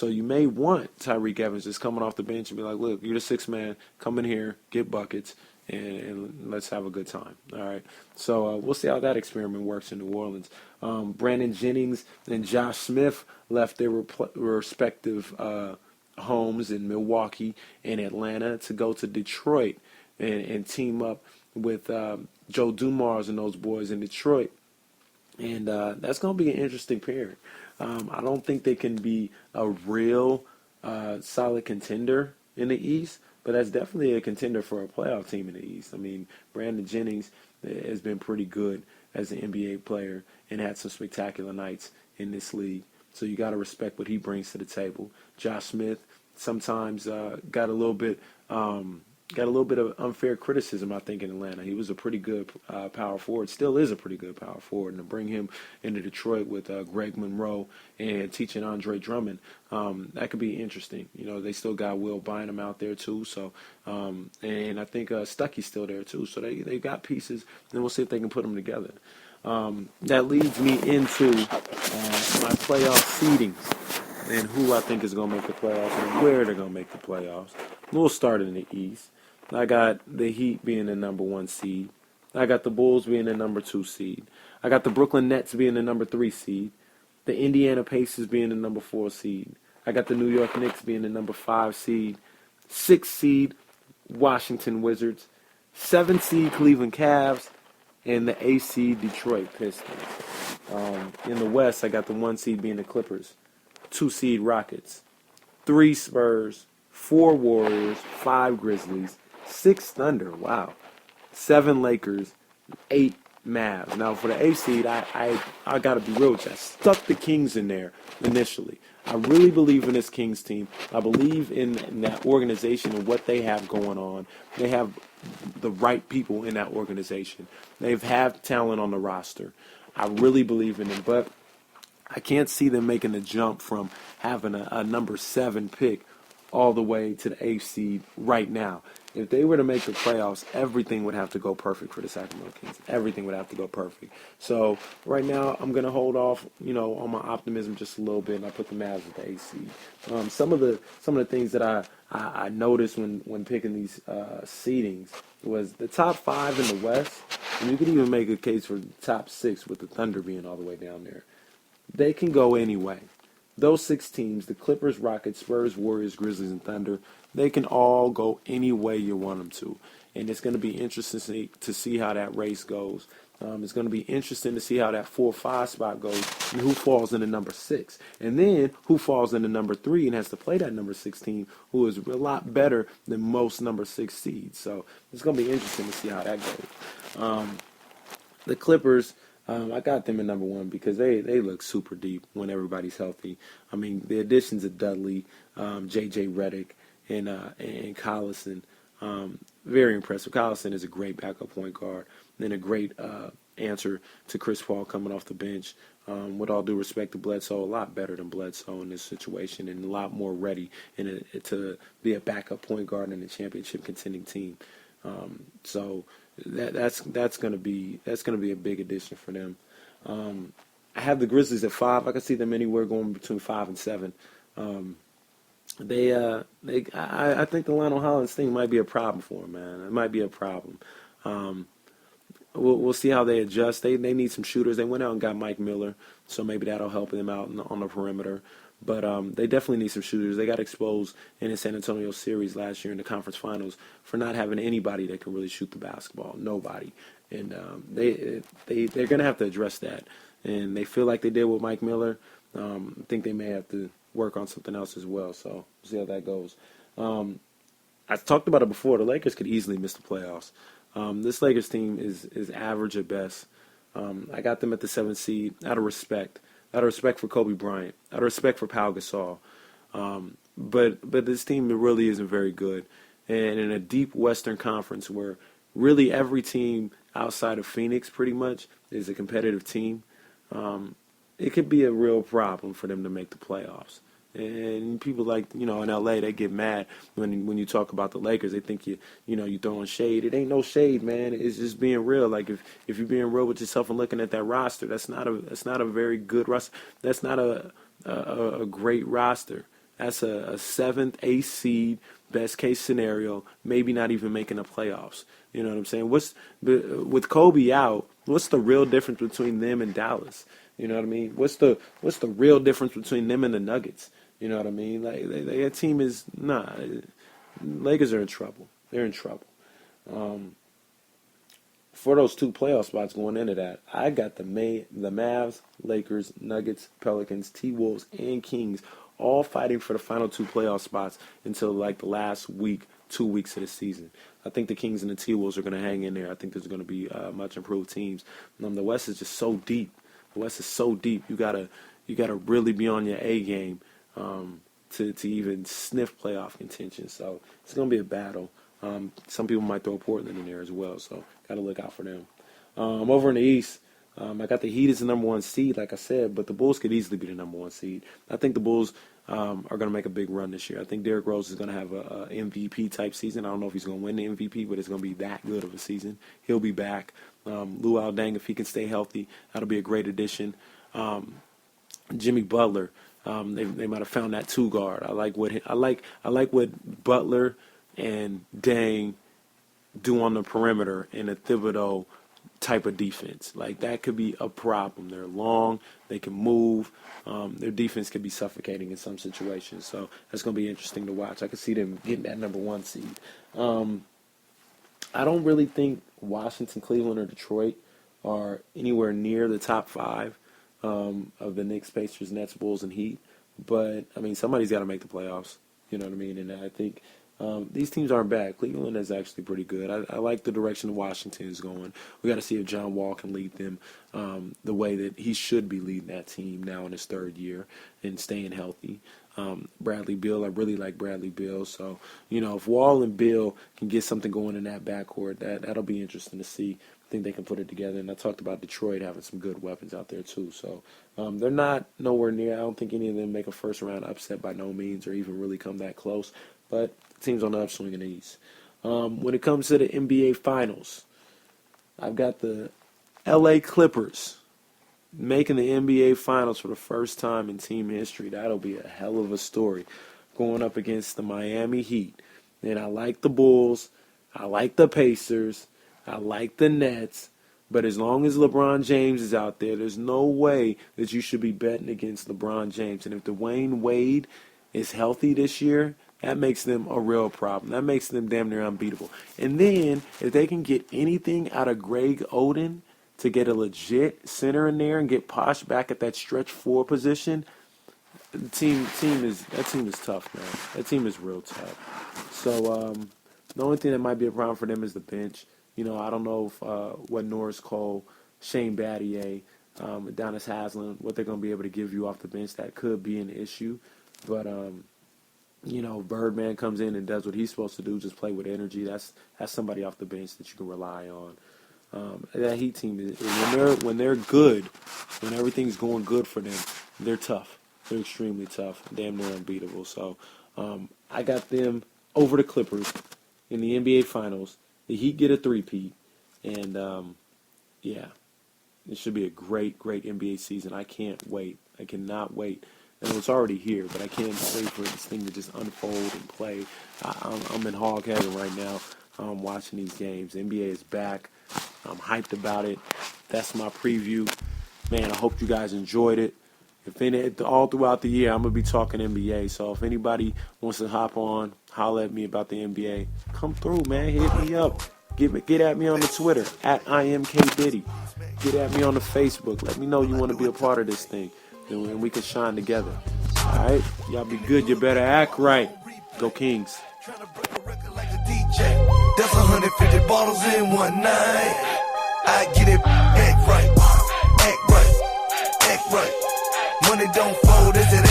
So you may want Tyreek Evans just coming off the bench and be like, look, you're the sixth man. Come in here, get buckets, and let's have a good time. All right. So we'll see how that experiment works in New Orleans. Brandon Jennings and Josh Smith left their respective homes in Milwaukee and Atlanta to go to Detroit and team up with Joe Dumars and those boys in Detroit. And that's going to be an interesting pairing. I don't think they can be a real solid contender in the East, but that's definitely a contender for a playoff team in the East. I mean, Brandon Jennings has been pretty good as an NBA player and had some spectacular nights in this league. So you got to respect what he brings to the table. Josh Smith sometimes got a little bit of unfair criticism, I think, in Atlanta. He was a pretty good power forward, still is a pretty good power forward. And to bring him into Detroit with Greg Monroe and teaching Andre Drummond, that could be interesting. You know, they still got Will Bynum out there too. So, and I think Stuckey's still there too. So they got pieces, and we'll see if they can put them together. That leads me into my playoff seedings and who I think is going to make the playoffs and where they're going to make the playoffs. We'll start in the East. I got the Heat being the number 1 seed. I got the Bulls being the number 2 seed. I got the Brooklyn Nets being the number 3 seed. The Indiana Pacers being the number 4 seed. I got the New York Knicks being the number 5 seed. 6 seed, Washington Wizards. 7 seed, Cleveland Cavs. And the 8 seed, Detroit Pistons. In the West, I got the 1 seed being the Clippers. 2 seed, Rockets. 3 Spurs. 4 Warriors. 5 Grizzlies. 6 Thunder, wow. 7 Lakers, 8 Mavs. Now for the A seed, I got to be real with you. I stuck the Kings in there initially. I really believe in this Kings team. I believe in that organization and what they have going on. They have the right people in that organization. They've had talent on the roster. I really believe in them, but I can't see them making the jump from having a number 7 pick all the way to the 8th seed right now. If they were to make the playoffs, everything would have to go perfect for the Sacramento Kings. Everything would have to go perfect. So right now, I'm going to hold off, on my optimism just a little bit, and I put the Mavs at the 8th seed. Some of the things that I noticed when picking these seedings was the top 5 in the West, and you could even make a case for the top 6 with the Thunder being all the way down there. They can go anyway. Those 6 teams, the Clippers, Rockets, Spurs, Warriors, Grizzlies, and Thunder, they can all go any way you want them to. And it's going to be interesting to see how that race goes. It's going to be interesting to see how that 4-5 spot goes and who falls in the number 6. And then who falls in the number 3 and has to play that number 16, who is a lot better than most number 6 seeds. So it's going to be interesting to see how that goes. The Clippers, I got them at number 1 because they look super deep when everybody's healthy. I mean, the additions of Dudley, J.J. Redick, and Collison, very impressive. Collison is a great backup point guard and a great answer to Chris Paul coming off the bench. With all due respect to Bledsoe, a lot better than Bledsoe in this situation and a lot more ready to be a backup point guard in a championship contending team. So that's going to be a big addition for them. I have the Grizzlies at 5. I can see them anywhere going between 5 and 7. I think the Lionel Hollins thing might be a problem for them, man. It might be a problem. We'll see how they adjust. They need some shooters. They went out and got Mike Miller, so maybe that'll help them out on the perimeter. But they definitely need some shooters. They got exposed in the San Antonio series last year in the conference finals for not having anybody that can really shoot the basketball. Nobody. And they're going to have to address that. And they feel like they did with Mike Miller. I think they may have to work on something else as well. So we'll see how that goes. I talked about it before. The Lakers could easily miss the playoffs. This Lakers team is average at best. I got them at the 7th seed out of respect. Out of respect for Kobe Bryant. Out of respect for Pau Gasol. But this team really isn't very good. And in a deep Western Conference where really every team outside of Phoenix pretty much is a competitive team, it could be a real problem for them to make the playoffs. And people like, in LA, they get mad when you talk about the Lakers. They think you throwing shade. It ain't no shade, man. It's just being real. Like if you're being real with yourself and looking at that roster, that's not a very good roster. That's not a great roster That's a seventh, eighth seed, best case scenario, maybe not even making the playoffs. You know what I'm saying? With Kobe out, what's the real difference between them and Dallas? You know what I mean? What's the real difference between them and the Nuggets? You know what I mean? Like that team is Lakers are in trouble. They're in trouble. For those 2 playoff spots going into that, I got the Mavs, Lakers, Nuggets, Pelicans, T-Wolves, and Kings all fighting for the final 2 playoff spots until like the last 2 weeks of the season. I think the Kings and the T-Wolves are going to hang in there. I think there's going to be much improved teams. The West is just so deep. The West is so deep. You gotta really be on your A game to even sniff playoff contention. So it's going to be a battle. Some people might throw Portland in there as well, so got to look out for them. Over in the East, I got the Heat as the number 1 seed, like I said, but the Bulls could easily be the number 1 seed. I think the Bulls are going to make a big run this year. I think Derrick Rose is going to have a MVP-type season. I don't know if he's going to win the MVP, but it's going to be that good of a season. He'll be back. Luol Deng, if he can stay healthy, that'll be a great addition. Jimmy Butler, they might have found that 2 guard. I like what Butler and Deng do on the perimeter in a Thibodeau type of defense. Like, that could be a problem. They're long, they can move. Their defense could be suffocating in some situations. So that's going to be interesting to watch. I could see them getting that number 1 seed. I don't really think Washington, Cleveland, or Detroit are anywhere near the top 5 of the Knicks, Pacers, Nets, Bulls, and Heat. But, I mean, somebody's got to make the playoffs. You know what I mean? And I think these teams aren't bad. Cleveland is actually pretty good. I like the direction Washington is going. We got to see if John Wall can lead them the way that he should be leading that team now in his 3rd year and staying healthy. Bradley Beal, I really like Bradley Beal. So, if Wall and Beal can get something going in that backcourt, that'll be interesting to see. I think they can put it together. And I talked about Detroit having some good weapons out there too. So they're not nowhere near. I don't think any of them make a first-round upset by no means or even really come that close. But teams on the upswing in the East. When it comes to the NBA Finals, I've got the LA Clippers making the NBA Finals for the first time in team history. That'll be a hell of a story, going up against the Miami Heat. And I like the Bulls. I like the Pacers. I like the Nets. But as long as LeBron James is out there, there's no way that you should be betting against LeBron James. And if Dwayne Wade is healthy this year, that makes them a real problem. That makes them damn near unbeatable. And then if they can get anything out of Greg Oden to get a legit center in there and get Posh back at that stretch 4 position, that team is tough, man. That team is real tough. So the only thing that might be a problem for them is the bench. I don't know if what Norris Cole, Shane Battier, Adonis Haslam, what they're going to be able to give you off the bench. That could be an issue. But Birdman comes in and does what he's supposed to do, just play with energy. That's somebody off the bench that you can rely on. That Heat team, when they're good, when everything's going good for them, they're tough. They're extremely tough, damn near unbeatable. So I got them over the Clippers in the NBA Finals. The Heat get a 3-peat, and it should be a great, great NBA season. I can't wait. I cannot wait. And it's already here, but I can't wait for this thing to just unfold and play. I'm in hog heaven right now watching these games. The NBA is back. I'm hyped about it. That's my preview. Man, I hope you guys enjoyed it. All throughout the year, I'm going to be talking NBA. So if anybody wants to hop on, holler at me about the NBA, come through, man. Hit me up. Get at me on the Twitter, @IMKDiddy. Get at me on the Facebook. Let me know you want to be a part of this thing. And we can shine together. All right? Y'all be good. You better act right. Go Kings. That's 150 bottles in one night. I get it, act right, act right, act right. Money don't fold, is it